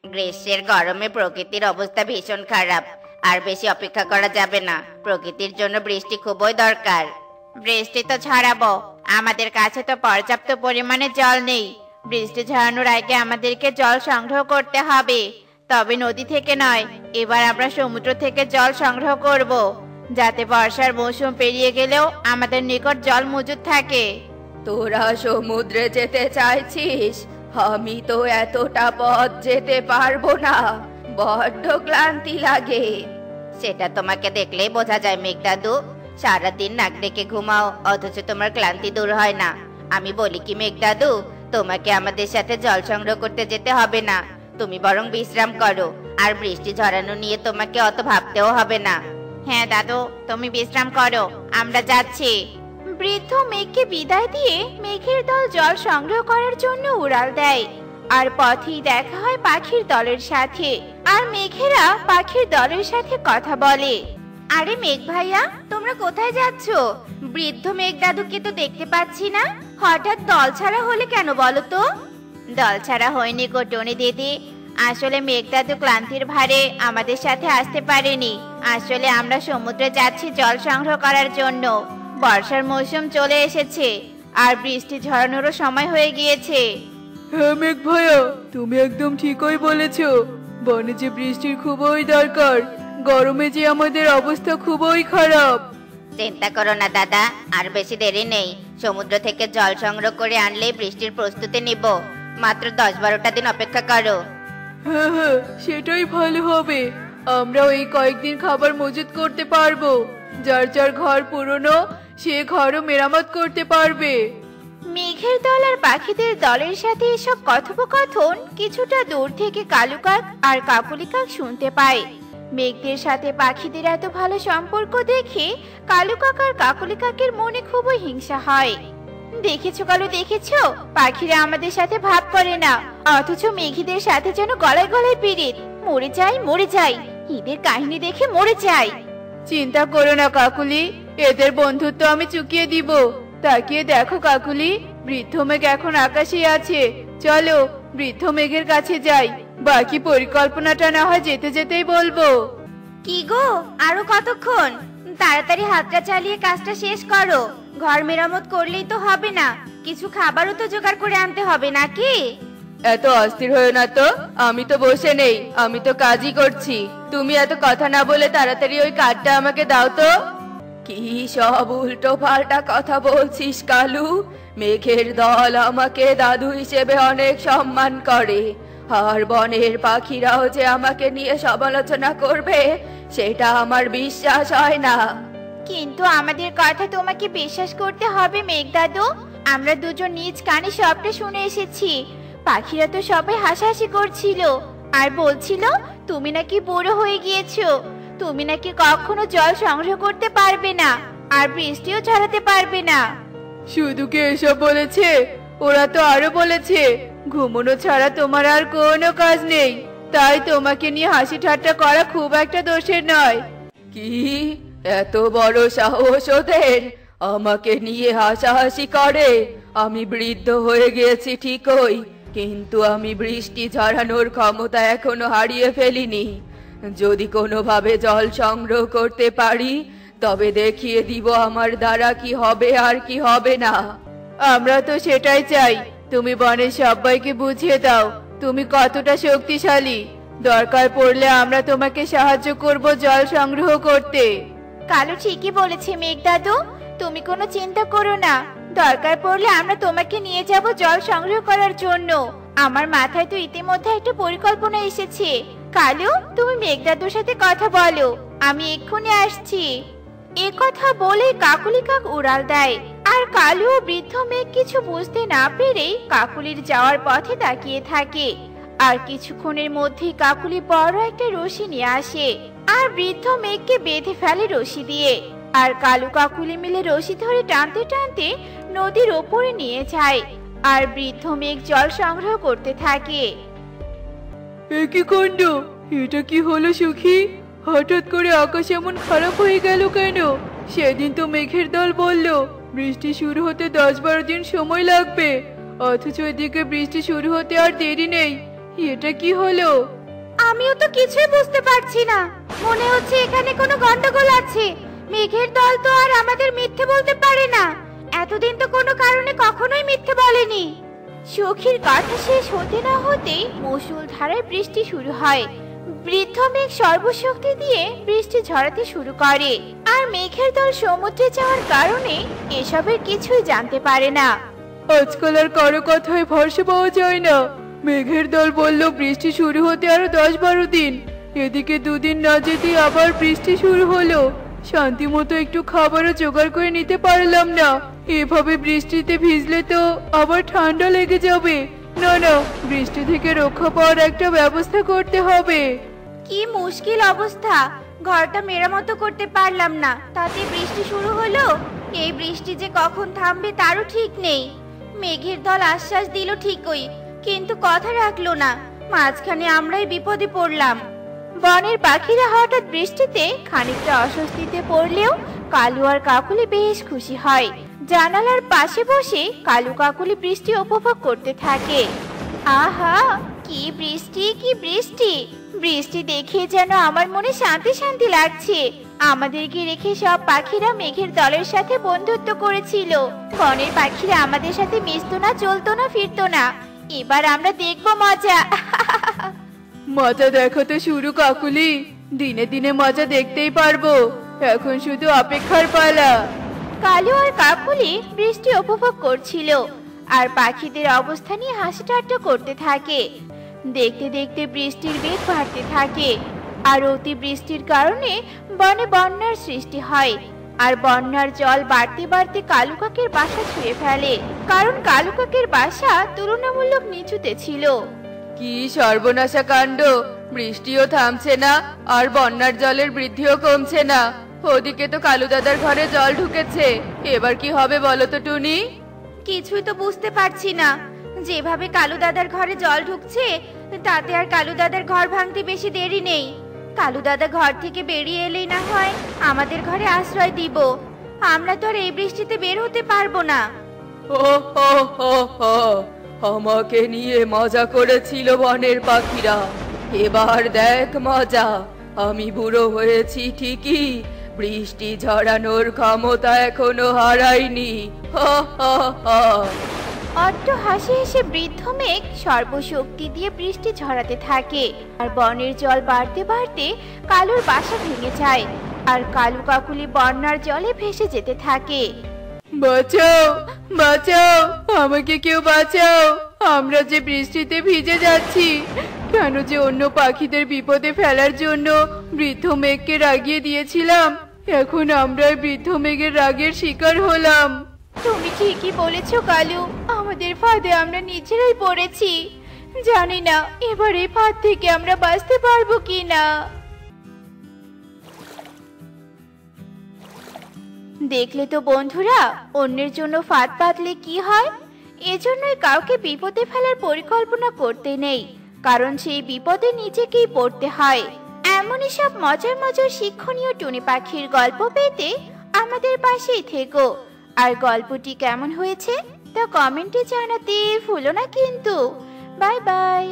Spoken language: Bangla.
গ্রীষ্মের গরমে প্রকৃতির অবস্থা ভীষণ খারাপ। আর বেশি অপেক্ষা করা যাবে না, প্রকৃতির জন্য বৃষ্টি খুবই দরকার। বৃষ্টি তো ছড়াবো, আমাদের কাছে তো পর্যাপ্ত পরিমাণে জল নেই। বৃষ্টি ঝরানোর আগে আমাদেরকে জল সংগ্রহ করতে হবে, তবে নদী থেকে নয়, এবার আমরা সমুদ্র থেকে জল সংগ্রহ করব, যাতে বর্ষার মৌসুম পেরিয়ে গেলেও আমাদের নিকট জল মজুদ থাকে। তোরা সমুদ্রে যেতে চাইছিস? আমি তো এতটা পথ যেতে পারবো না, বড্ড ক্লান্তি লাগে। সেটা তোমাকে দেখলেই বোঝা যায় মেঘদাদু, সারাদিন নাক ডেকে ঘুমাও অথচ তোমার ক্লান্তি দূর হয় না। আমি বলি কি মেঘদাদু, তোমাকে আমাদের সাথে জল সংগ্রহ করতে যেতে হবে না, তুমি বরং বিশ্রাম করো, আর বৃষ্টি ঝরানো নিয়ে তোমাকে অত ভাবতেও হবে না। হ্যাঁ দাদু, তুমি বিশ্রাম করো, আমরা যাচ্ছি। বৃদ্ধ মেঘকে বিদায় দিয়ে মেঘের দল জল সংগ্রহ করার জন্য উড়াল দেয়। আর পথেই দেখা হয় পাখির দলের সাথে, আর মেঘেরা পাখির দলের সাথে কথা বলে। আরে মেঘ ভাইয়া, তোমরা কোথায় যাচ্ছ? বৃদ্ধ মেঘ দাদুকে তো দেখতে পাচ্ছি না, হঠাৎ দল ছাড়া হলে কেন বলো তো? দল ছাড়া হয়নি গো টনি দিদি, আসলে মেঘদাদু ক্লান্তির ভারে আমাদের সাথে আসতে পারেনি। আসলে আমরা সমুদ্রে যাচ্ছি জল সংগ্রহ করার জন্য। বর্ষার মৌসুম চলে এসেছে, আর বৃষ্টি ঝরানোরও সময় হয়ে গিয়েছে। হ্যাঁ মেঘ ভাইয়া, তুমি একদম ঠিকই বলেছো, বনে যে বৃষ্টির খুবই দরকার, গরমে যে আমাদের অবস্থা খুবই খারাপ। চিন্তা করো না দাদা, আর বেশি দেরি নেই, সমুদ্র থেকে জল সংগ্রহ করে আনলেই বৃষ্টির প্রস্তুতি নিব। মাত্র 10-12টা দিন অপেক্ষা করো। হ্যাঁ হ্যাঁ, সেটাই ভালো হবে, আমরাও এই কয়েকদিন খাবার মজুত করতে পারবো। যার যার ঘর পুরনো, সে ঘরও মেরামত করতে পারবে। মেঘের দল আর পাখিদের দলের সাথে এসব কথোপকথন কিছুটা দূর থেকে কালু কাক আর কাকলি কাক শুনতে পায়। মেঘদের সাথে পাখিদের এত ভালো সম্পর্ক দেখে কালু কাক আর কাকলি কাকের মনে খুবই হিংসা হয়। দেখেছো কালু, দেখেছো, পাখিরা আমাদের সাথে ভাব করে না, অথচ মেঘিদের সাথে যেন গলায় গলায় পিরিত। মরে যাই মরে যাই, এদের কাহিনী দেখে মরে যাই। চিন্তা করো না কাকুলি, এদের বন্ধুত্ব আমি চুকিয়ে দিব। তাকিয়ে দেখো কাকুলি, বৃদ্ধ মেঘ এখন আকাশে আছে, চলো বৃদ্ধ মেঘের কাছে যাই, বাকি পরিকল্পনাটা না হয় যেতে যেতেই বলবো। কি গো, আরো কতক্ষণ? তাড়াতাড়ি হাতটা চালিয়ে কাজটা শেষ করো, ঘর মেরামত করলেই তো হবে না, কিছু খাবারও তো জোগাড় করে আনতে হবে নাকি? এত অস্থির হয়ে না তো, আমি তো বসে নেই, আমি তো কাজই করছি। তুমি এত কথা না বলে তাড়াতাড়ি ওই কাঠটা আমাকে দাও তো। কি সব উল্টো পাল্টা কথা বলছিস কালু? মেঘের দল আমাকে দাদু হিসেবে অনেক সম্মান করে, আর বনের পাখিরাও যে আমাকে নিয়ে সমালোচনা করবে সেটা আমার বিশ্বাস হয় না। কিন্তু আমাদের কথা তোমাকে বিশ্বাস করতে হবে মেঘ দাদু, আমরা দুজন নিজ কানে সবটা শুনে এসেছি। পাখিরা তো সবাই হাসাহাসি করছিল, আর বলছিল তুমি নাকি বুড়ো হয়ে গিয়েছো, তুমি নাকি কখনো জল সংগ্রহ করতে পারবে না, আর বৃষ্টিও ঝরাতে পারবে না। শুধু কি এসব বলেছে? ওরা তো আরো বলেছে ঘুমানো ছাড়া তোমার আর কোনো কাজ নেই, তাই তোমাকে নিয়ে হাসি ঠাট্টা করা খুব একটা দোষের নয়। কি এত বড় সাহস ওদের, আমাকে নিয়ে হাসাহাসি করে? আমি বৃদ্ধ হয়ে গিয়েছি ঠিকই, কিন্তু আমি বৃষ্টি ঝরানোর ক্ষমতা এখনো হারিয়ে ফেলিনি। যদি কোনোভাবে জল সংগ্রহ করতে পারি তবে দেখিয়ে দিব আমার দ্বারা কি হবে আর কি হবে না। আমরা তো সেটাই চাই, তুমি বনের সবাইকে বুঝিয়ে দাও তুমি কতটা শক্তিশালী। দরকার পড়লে আমরা তোমাকে সাহায্য করব জল সংগ্রহ করতে। কালু ঠিকই বলেছে মেঘ দাদু, তুমি কোনো চিন্তা করো না, দরকার পড়লে আমরা তোমাকে নিয়ে যাব জল সংগ্রহ করার জন্য। আমার মাথায় তো ইতিমধ্যে একটা পরিকল্পনা এসেছে। কালু, তুমি মেঘ দাদুর সাথে কথা বলো, আমি এক্ষুনি আসছি। এ কথা বলে কাকুলি কাক উড়াল দেয়, আর কালু ও বৃদ্ধ মেঘ কিছু বুঝতে না পেরেই কাকুলির যাওয়ার পথে তাকিয়ে থাকে। আর কিছুক্ষণের মধ্যেই কাকুলি বড় একটা রশি নিয়ে আসে, আর বৃদ্ধ মেঘকে বেঁধে ফেলে রশি দিয়ে। আর কালু কাকুলি মিলে রশি ধরে টানতে টানতে নদীর ওপরে নিয়ে যায়, আর বৃদ্ধ মেঘ জল সংগ্রহ করতে থাকে। একই কাণ্ড, এটা কি হলো সুখী? হঠাৎ করে আকাশ এমন খারাপ হয়ে গেল কেন? সেদিন তো মেঘের দল বলল বৃষ্টি শুরু হতে 10-12 দিন সময় লাগবে, অথচ এদিকে বৃষ্টি শুরু হতে আর দেরি নেই। এটা কি হলো? আমিও তো কিছুই বুঝতে পারছি না। মনে হচ্ছে এখানে কোনো গন্ডগোল আছে। মেঘের দল তো আর আমাদের মিথ্যে বলতে পারে না। এতদিন তো কোনো কারণে কখনোই মিথ্যে বলেনি। সখীর কথা শেষ হতে না হতেই মুষলধারায় বৃষ্টি শুরু হয়। বৃদ্ধ মেঘ সর্বশক্তি দিয়ে বৃষ্টি ঝরাতে শুরু করে, আর মেঘের দল সমুদ্রে যাওয়ার কারণে এসবের কিছুই জানতে পারে না। আজকাল আর কারো কথায় ভরসা পাওয়া যায় না। মেঘের দল বলল বৃষ্টি শুরু হতে আরো 10-12 দিন। এদিকে 2 দিন না যেতেই আবার বৃষ্টি শুরু হলো। শান্তি মতো একটু খাবারও জোগাড় করে নিতে পারলাম না। এভাবে বৃষ্টিতে ভিজলে তো আবার ঠান্ডা লেগে যাবে। না না, বৃষ্টি থেকে রক্ষা পাওয়ার একটা ব্যবস্থা করতে হবে। কি মুশকিল অবস্থা, ঘরটা মেরামত করতে পারলাম না, তাতে বৃষ্টি শুরু হলো। এই বৃষ্টি যে কখন থামবে তারও ঠিক নেই। মেঘের দল আশ্বাস দিল ঠিকই, কিন্তু কথা রাখলো না। মাঝখানে আমরাই বিপদে পড়লাম। বনের পাখিরা হঠাৎ বৃষ্টিতে খানিকটা অস্বস্তিতে পড়লেও কালু আর কাকুলি বেশ খুশি হয়। জানালার পাশে বসে কালু কাকুলি বৃষ্টি উপভোগ করতে থাকে। আহা, কি বৃষ্টি, কি বৃষ্টি! বৃষ্টি দেখে যেন আমার মনে শান্তি শান্তি লাগছে। আমাদেরকে রেখে সব পাখিরা মেঘের দলের সাথে বন্ধুত্ব করেছিল। বনের পাখিরা আমাদের সাথে মিশতো না, চলতো না, ফিরতো না। এবার আমরা দেখবো মজা। মজা দেখো তো শুরু কাকুলি, দিনে দিনে মজা দেখতেই পারবো। এখন শুধু অপেক্ষার পালা। কালু আর কাকুলি বৃষ্টি উপভোগ করছিল, আর পাখিদের অবস্থা নিয়ে হাসি ঠাট্টা করতে থাকে। দেখতে দেখতে বৃষ্টির বেগ বাড়তে থাকে, আর অতি বৃষ্টির কারণে বনে বন্যার সৃষ্টি হয়। আর বন্যার জল বাড়তে বাড়তে কালু কাকের বাসা ছুঁয়ে ফেলে, কারণ কালু কাকের বাসা তুলনামূলক নিচুতে ছিল। কি সর্বনাশা কাণ্ড! বৃষ্টিও থামছে না, আর বন্যার জলের বৃদ্ধিও কমছে না। ওদিকে তো কালু দাদার ঘরে জল ঢুকেছে। এবার কি হবে বলো তো টুনি? কিছুই তো বুঝতে পারছি না। যেভাবে কালু দাদার ঘরে জল ঢুকছে, তাতে আর কালু দাদার ঘর ভাঙতে বেশি দেরি নেই। কালু দাদা ঘর থেকে বেরিয়ে এলেই না হয় আমাদের ঘরে আশ্রয় দিব। আমরা তো আর এই বৃষ্টিতে বের হতে পারবো না। ও হো হো হো, আমাকে নিয়ে মজা করেছিল বনের পাখিরা। এবার দেখ মজা, আমি বুড়ো হয়েছি ঠিকই, বৃষ্টি ঝরানোর ক্ষমতা এখনো হারাইনি। হো হো হো। অট্ট হাসি হেসে বৃদ্ধ মেঘ সর্বশক্তি দিয়ে বৃষ্টি ঝরাতে থাকে, আর বনের জল বাড়তে বাড়তে কালুর বাসা ভেঙে যায়, আর কালু কাকুলি বন্যার জলে ভেসে যেতে থাকে। বাঁচাও, বাঁচাও, আমাকে কেউ বাঁচাও। আমরা যে বৃষ্টিতে ভিজে যাচ্ছি। কেন যে অন্য পাখিদের বিপদে ফেলার জন্য বৃদ্ধ মেঘকে রাগিয়ে দিয়েছিলাম, এখন আমরা বৃদ্ধ মেঘের রাগের শিকার হলাম। তুমি ঠিকই বলেছো কালু, আমাদের ফাঁদে আমরা নিজেরাই পড়েছি। জানি না এবার এই ফাঁদ থেকে আমরা বাঁচতে পারবো কিনা। দেখলে তো বন্ধুরা, অন্যের জন্য ফাঁদ পাতলে কি হয়। এজন্যই কাউকে বিপদে ফেলার পরিকল্পনা করতে নেই, কারণ সেই বিপদে নিজেকেই পড়তে হয়। এমনই সব মজার মজার শিক্ষণীয় টুনি পাখির গল্প পেতে আমাদের পাশেই থেকো। আর গল্পটি কেমন হয়েছে তা কমেন্টে জানাতে ভুলো না কিন্তু। Bye bye.